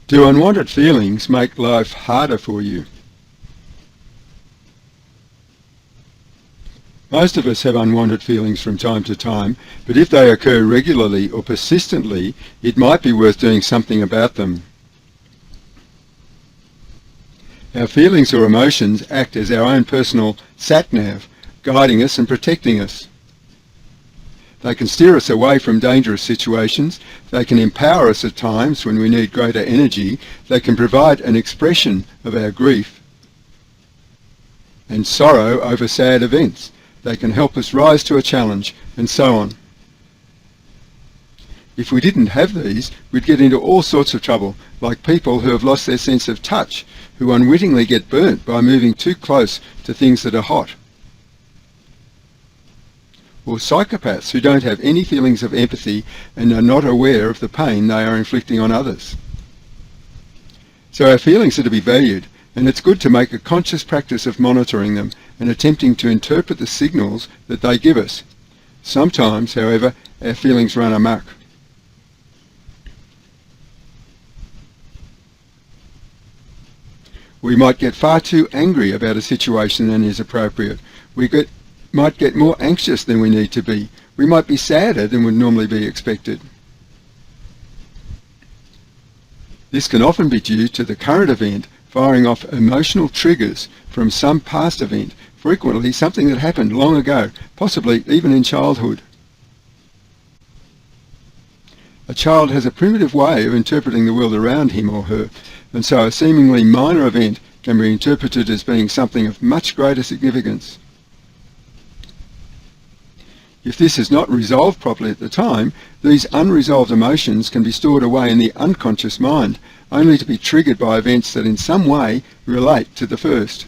Do unwanted feelings make life harder for you? Most of us have unwanted feelings from time to time, but if they occur regularly or persistently, it might be worth doing something about them. Our feelings or emotions act as our own personal sat-nav, guiding us and protecting us. They can steer us away from dangerous situations, they can empower us at times when we need greater energy, they can provide an expression of our grief and sorrow over sad events, they can help us rise to a challenge, and so on. If we didn't have these, we'd get into all sorts of trouble, like people who have lost their sense of touch, who unwittingly get burnt by moving too close to things that are hot. Or psychopaths who don't have any feelings of empathy and are not aware of the pain they are inflicting on others. So our feelings are to be valued, and it's good to make a conscious practice of monitoring them and attempting to interpret the signals that they give us. Sometimes, however, our feelings run amok. We might get far too angry about a situation than is appropriate. We might get more anxious than we need to be. We might be sadder than would normally be expected. This can often be due to the current event firing off emotional triggers from some past event, frequently something that happened long ago, possibly even in childhood. A child has a primitive way of interpreting the world around him or her, and so a seemingly minor event can be interpreted as being something of much greater significance. If this is not resolved properly at the time, these unresolved emotions can be stored away in the unconscious mind, only to be triggered by events that in some way relate to the first.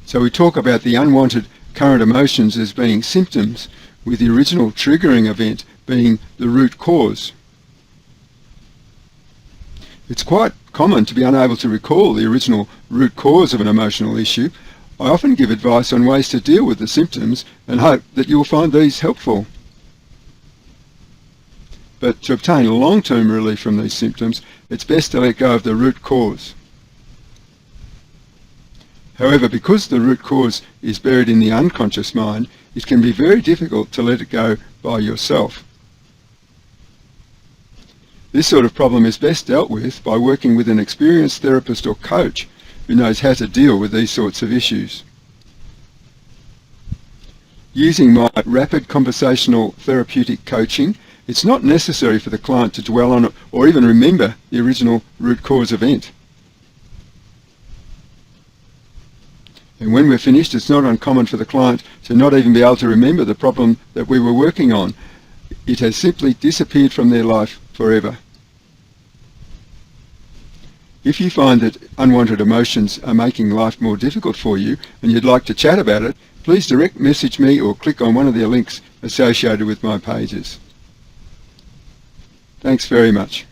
So we talk about the unwanted current emotions as being symptoms, with the original triggering event being the root cause. It's quite common to be unable to recall the original root cause of an emotional issue. I often give advice on ways to deal with the symptoms and hope that you'll find these helpful. But to obtain long-term relief from these symptoms, it's best to let go of the root cause. However, because the root cause is buried in the unconscious mind, it can be very difficult to let it go by yourself. This sort of problem is best dealt with by working with an experienced therapist or coach who knows how to deal with these sorts of issues. Using my rapid conversational therapeutic coaching, it's not necessary for the client to dwell on it or even remember the original root cause event. And when we're finished, it's not uncommon for the client to not even be able to remember the problem that we were working on. It has simply disappeared from their life forever. If you find that unwanted emotions are making life more difficult for you and you'd like to chat about it, please direct message me or click on one of the links associated with my pages. Thanks very much.